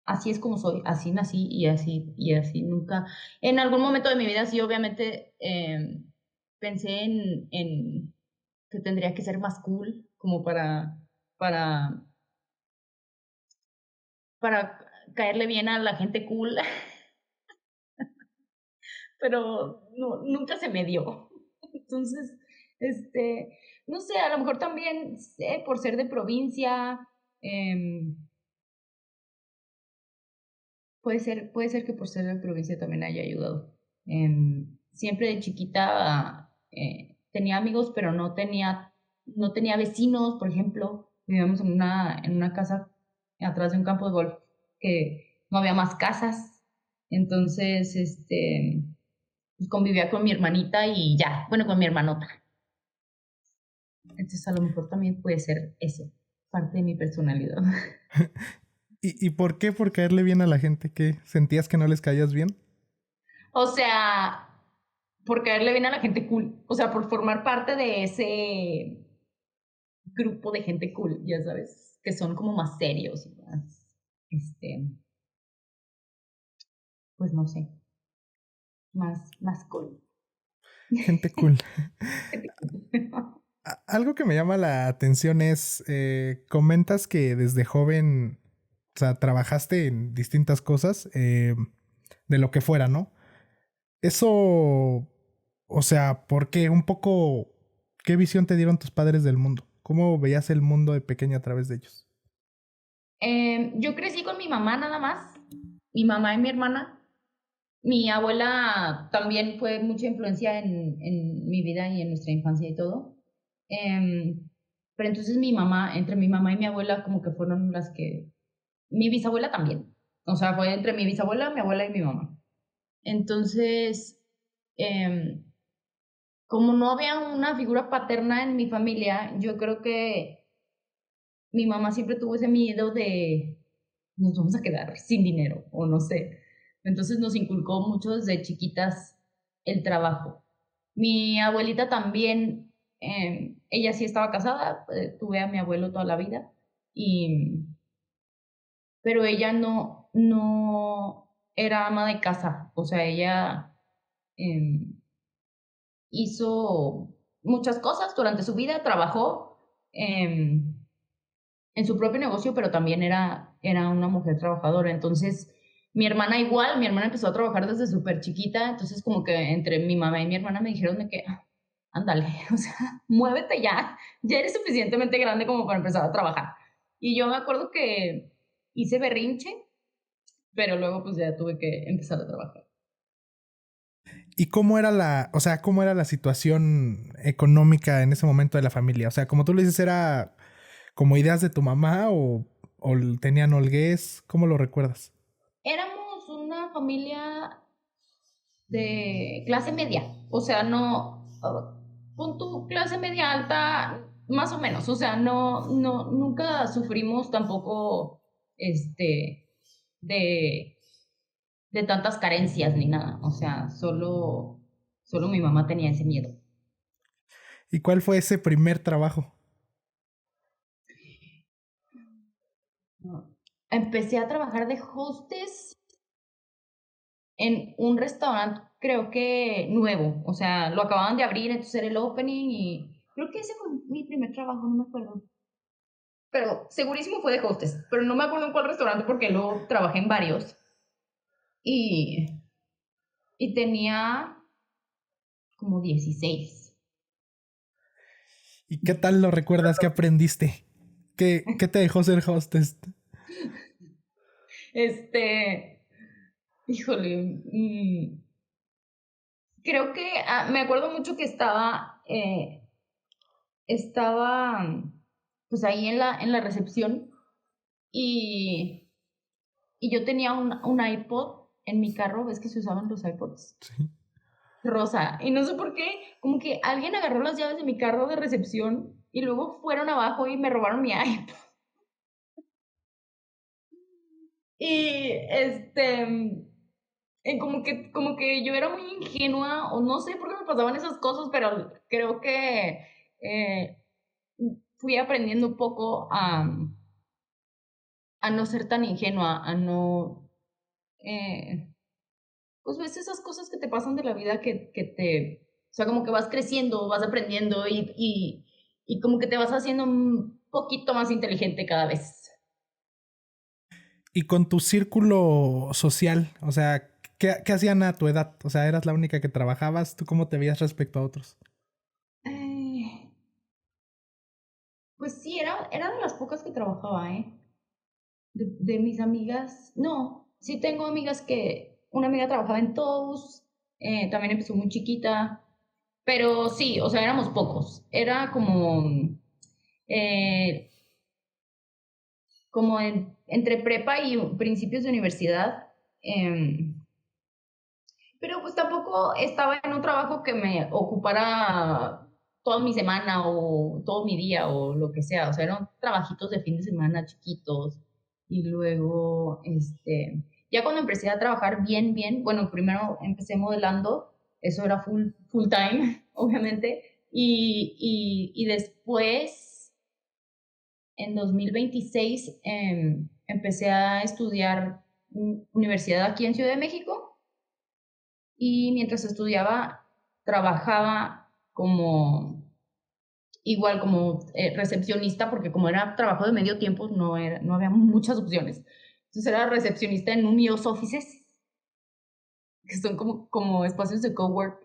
así es como soy, así nací y así nunca. En algún momento de mi vida sí, obviamente, pensé en que tendría que ser más cool como para, para caerle bien a la gente cool, pero no, nunca se me dio. Entonces, no sé, a lo mejor también sé, por ser de provincia, em, puede ser que por ser de provincia también haya ayudado. Siempre de chiquita tenía amigos, pero no tenía vecinos, por ejemplo. Vivíamos en una casa atrás de un campo de golf que no había más casas. Entonces, pues convivía con mi hermanita y ya, bueno, con mi hermanota. Entonces, a lo mejor también puede ser eso, parte de mi personalidad. ¿Y por qué? ¿Por caerle bien a la gente? ¿Qué? ¿Sentías que no les caías bien? O sea, por caerle bien a la gente cool. O sea, por formar parte de ese grupo de gente cool, ya sabes, que son como más serios, más, este, pues no sé, más cool. Gente cool. Gente cool. Algo que me llama la atención es, comentas que desde joven, o sea, trabajaste en distintas cosas, de lo que fuera, ¿no? Eso, o sea, ¿por qué? Un poco, ¿qué visión te dieron tus padres del mundo? ¿Cómo veías el mundo de pequeño a través de ellos? Yo crecí con mi mamá nada más, mi mamá y mi hermana. Mi abuela también fue mucha influencia en mi vida y en nuestra infancia y todo. Pero entonces mi mamá, entre mi mamá y mi abuela, como que fueron las que... Mi bisabuela también. O sea, fue entre mi bisabuela, mi abuela y mi mamá. Entonces, em, como no había una figura paterna en mi familia, yo creo que mi mamá siempre tuvo ese miedo de nos vamos a quedar sin dinero o no sé. Entonces nos inculcó mucho desde chiquitas el trabajo. Mi abuelita también, ella sí estaba casada, tuve a mi abuelo toda la vida, y, pero ella no era ama de casa, o sea, ella eh, hizo muchas cosas durante su vida, trabajó en su propio negocio, pero también era una mujer trabajadora. Entonces, mi hermana igual, mi hermana empezó a trabajar desde súper chiquita, entonces como que entre mi mamá y mi hermana me dijeron de que, ándale, o sea, muévete ya, ya eres suficientemente grande como para empezar a trabajar. Y yo me acuerdo que hice berrinche, pero luego pues ya tuve que empezar a trabajar. ¿Y cómo era o sea, cómo era la situación económica en ese momento de la familia? O sea, como tú le dices, ¿era como ideas de tu mamá o tenían holgués? ¿Cómo lo recuerdas? Éramos una familia de clase media, o sea, no, pon tu clase media alta, más o menos, o sea, nunca sufrimos tampoco, de, de tantas carencias ni nada, o sea, solo mi mamá tenía ese miedo. ¿Y cuál fue ese primer trabajo? Empecé a trabajar de hostess en un restaurante, creo que nuevo, o sea, lo acababan de abrir, entonces era el opening y creo que ese fue mi primer trabajo, no me acuerdo. Pero segurísimo fue de hostess, pero no me acuerdo en cuál restaurante porque luego trabajé en varios y, y tenía como 16. ¿Y qué tal lo recuerdas? ¿Qué aprendiste? ¿Qué te dejó ser hostess? Este, híjole, creo que me acuerdo mucho que estaba pues ahí en la recepción y, y yo tenía un iPod en mi carro, ves que se usaban los iPods Sí. rosa. Y no sé por qué, como que alguien agarró las llaves de mi carro de recepción y luego fueron abajo y me robaron mi iPod. Y como que yo era muy ingenua, o no sé por qué me pasaban esas cosas, pero creo que eh, fui aprendiendo un poco a no ser tan ingenua, a no, pues ves esas cosas que te pasan de la vida o sea, como que vas creciendo, vas aprendiendo y como que te vas haciendo un poquito más inteligente cada vez. Y con tu círculo social, o sea, ¿qué hacían a tu edad? O sea, eras la única que trabajabas, ¿tú cómo te veías respecto a otros? Eh, pues sí, era de las pocas que trabajaba, ¿eh? De mis amigas, no, sí tengo amigas una amiga trabajaba en Toast, también empezó muy chiquita, pero sí, o sea, éramos pocos. Era eh, entre prepa y principios de universidad. Pero pues tampoco estaba en un trabajo que me ocupara toda mi semana o todo mi día o lo que sea. O sea, eran trabajitos de fin de semana chiquitos. Y luego, ya cuando empecé a trabajar bien, bien, bueno, primero empecé modelando, eso era full time, obviamente. Y después, en 2026, empecé a estudiar universidad aquí en Ciudad de México y mientras estudiaba trabajaba igual como recepcionista, porque como era trabajo de medio tiempo no había muchas opciones. Entonces era recepcionista en un IOS Offices, que son como espacios de cowork.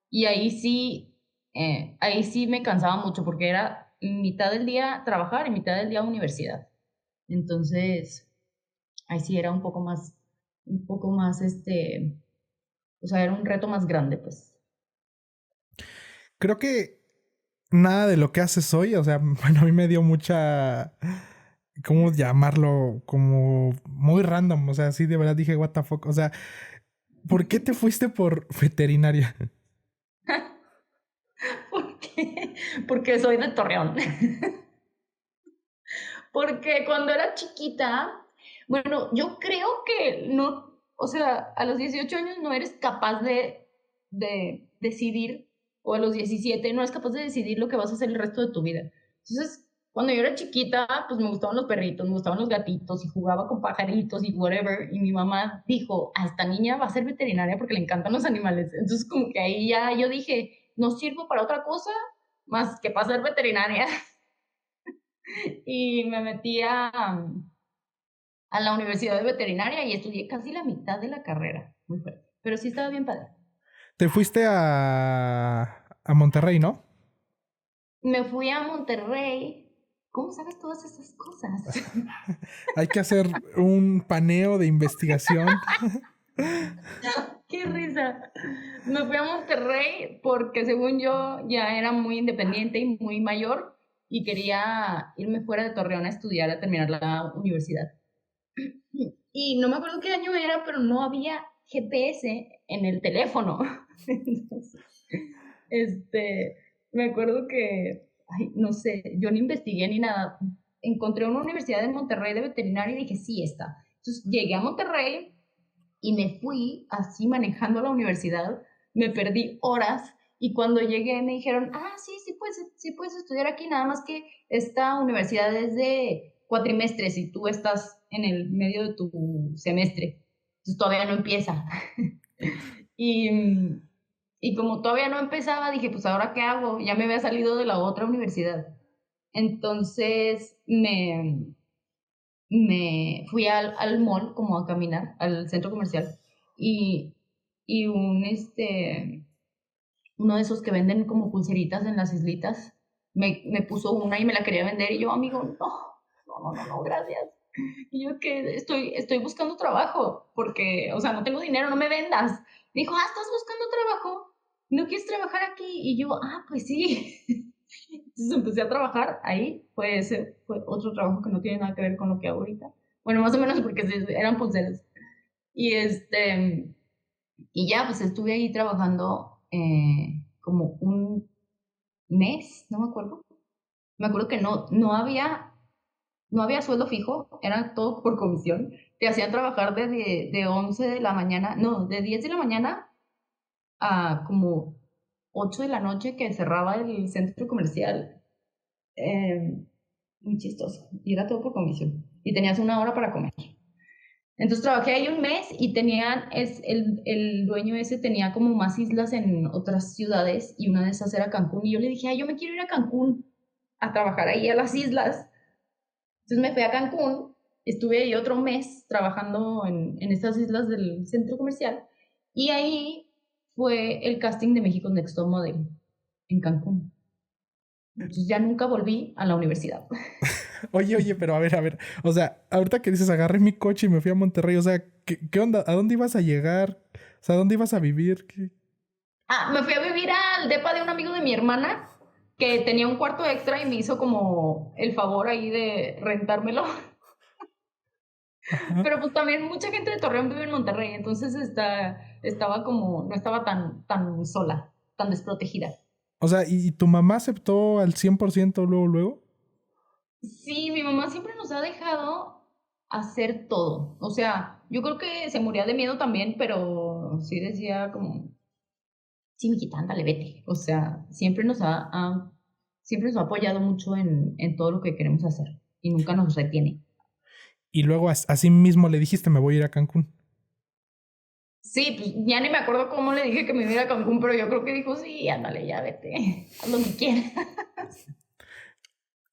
Y ahí sí me cansaba mucho porque era mitad del día trabajar y mitad del día universidad. Entonces, ahí sí era un poco más, o sea, era un reto más grande, pues. Creo que nada de lo que haces hoy, o sea, bueno, a mí me dio mucha, ¿cómo llamarlo? Como muy random, o sea, sí, de verdad dije, what the fuck, o sea, ¿por qué te fuiste por veterinaria? ¿Por qué? Porque soy de Torreón. Porque cuando era chiquita, bueno, yo creo que no, o sea, a los 18 años no eres capaz de decidir, o a los 17 no eres capaz de decidir lo que vas a hacer el resto de tu vida. Entonces, cuando yo era chiquita, pues me gustaban los perritos, me gustaban los gatitos y jugaba con pajaritos y whatever. Y mi mamá dijo, a esta niña va a ser veterinaria porque le encantan los animales. Entonces, como que ahí ya yo dije, no sirvo para otra cosa más que para ser veterinaria. Y me metí a la Universidad de Veterinaria y estudié casi la mitad de la carrera. Muy fuerte. Pero sí estaba bien padre. Te fuiste a Monterrey, ¿no? Me fui a Monterrey. ¿Cómo sabes todas esas cosas? Hay que hacer un paneo de investigación. ¡Qué risa! Me fui a Monterrey porque según yo ya era muy independiente y muy mayor y quería irme fuera de Torreón a estudiar, a terminar la universidad. Y no me acuerdo qué año era, pero no había GPS en el teléfono. Entonces, este, me acuerdo que, ay, no sé, yo ni investigué ni nada. Encontré una universidad en Monterrey de veterinaria y dije, sí, está. Entonces llegué a Monterrey y me fui así manejando la universidad. Me perdí horas y cuando llegué me dijeron, sí puedes estudiar aquí, nada más que esta universidad es de cuatrimestres y tú estás en el medio de tu semestre. Entonces todavía no empieza. Y, y como todavía no empezaba, dije, pues ahora qué hago, ya me había salido de la otra universidad. Entonces me fui al mall como a caminar, al centro comercial, y, y uno de esos que venden como pulseritas en las islitas, me puso una y me la quería vender y yo, amigo, no, gracias. Y yo que estoy buscando trabajo porque, o sea, no tengo dinero, no me vendas. Me dijo, ¿estás buscando trabajo? ¿No quieres trabajar aquí? Y yo, pues sí. Entonces empecé a trabajar ahí. Fue otro trabajo que no tiene nada que ver con lo que hago ahorita. Bueno, más o menos porque eran pulseras. Y y ya, pues estuve ahí trabajando como un mes, no me acuerdo. Me acuerdo que no había sueldo fijo, era todo por comisión. Te hacían trabajar de 11 de la mañana, no, de 10 de la mañana a como 8 de la noche que cerraba el centro comercial. Eh, Muy chistoso. Y era todo por comisión. y tenías 1 hora para comer. Entonces trabajé ahí un mes y el dueño ese tenía como más islas en otras ciudades y una de esas era Cancún. Y yo le dije, ay, yo me quiero ir a Cancún a trabajar ahí a las islas. Entonces me fui a Cancún, estuve ahí otro mes trabajando en estas islas del centro comercial y ahí fue el casting de México Next Top Model en Cancún. Entonces ya nunca volví a la universidad. Oye, pero a ver. O sea, ahorita que dices, agarré mi coche y me fui a Monterrey. O sea, ¿qué onda? ¿A dónde ibas a llegar? O sea, ¿dónde ibas a vivir? Me fui a vivir al depa de un amigo de mi hermana que tenía un cuarto extra y me hizo como el favor ahí de rentármelo. Ajá. Pero pues también mucha gente de Torreón vive en Monterrey, entonces estaba como, no estaba tan sola, tan desprotegida. O sea, ¿y tu mamá aceptó al 100% luego, luego? Sí, mi mamá siempre nos ha dejado hacer todo. O sea, yo creo que se moría de miedo también, pero sí decía como, sí, mijita, ándale, vete. O sea, siempre nos ha apoyado mucho en todo lo que queremos hacer y nunca nos retiene. Y luego así mismo le dijiste, me voy a ir a Cancún. Sí, pues ya ni me acuerdo cómo le dije que me iba a ir a Cancún, pero yo creo que dijo, sí, ándale, ya vete, haz lo que quieras.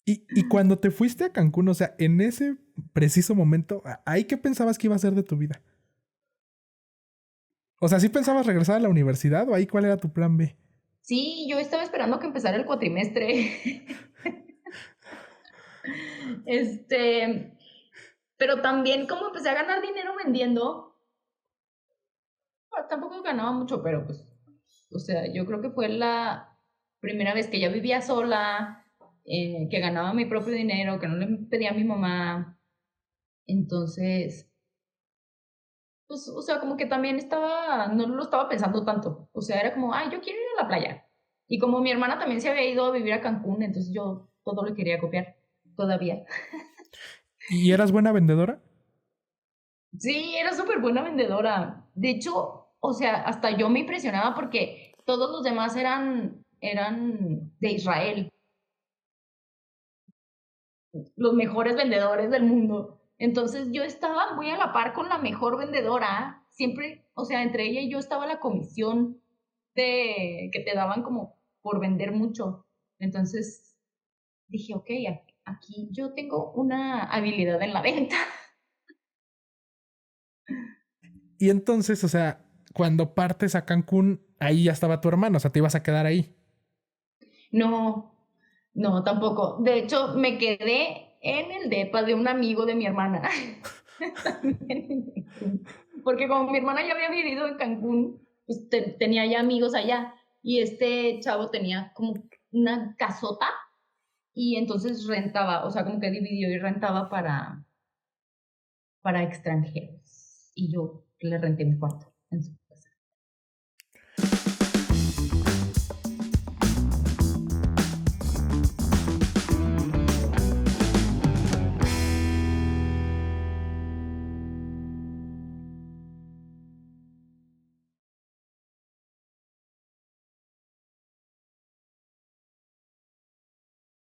Y cuando te fuiste a Cancún, o sea, en ese preciso momento, ¿ahí qué pensabas que iba a ser de tu vida? O sea, ¿sí pensabas regresar a la universidad o ahí cuál era tu plan B? Sí, yo estaba esperando que empezara el cuatrimestre. Este, pero también como empecé a ganar dinero vendiendo, bueno, tampoco ganaba mucho, pero pues, o sea, yo creo que fue la primera vez que ya vivía sola, que ganaba mi propio dinero, que no le pedía a mi mamá. Entonces, pues, o sea, como que también no lo estaba pensando tanto. O sea, era como, ay, yo quiero ir a la playa. Y como mi hermana también se había ido a vivir a Cancún, entonces yo todo le quería copiar, todavía. ¿Y eras buena vendedora? Sí, era súper buena vendedora. De hecho, o sea, hasta yo me impresionaba porque todos los demás eran de Israel, los mejores vendedores del mundo. Entonces yo estaba muy a la par con la mejor vendedora. Siempre, o sea, entre ella y yo estaba la comisión que te daban como por vender mucho. Entonces dije, ok, aquí yo tengo una habilidad en la venta. Y entonces, o sea, cuando partes a Cancún, ahí ya estaba tu hermano, o sea, te ibas a quedar ahí. No, no, tampoco. De hecho, me quedé en el depa de un amigo de mi hermana. Porque como mi hermana ya había vivido en Cancún, pues tenía ya amigos allá. Y este chavo tenía como una casota y entonces rentaba, o sea, como que dividió y rentaba para extranjeros. Y yo le renté mi cuarto.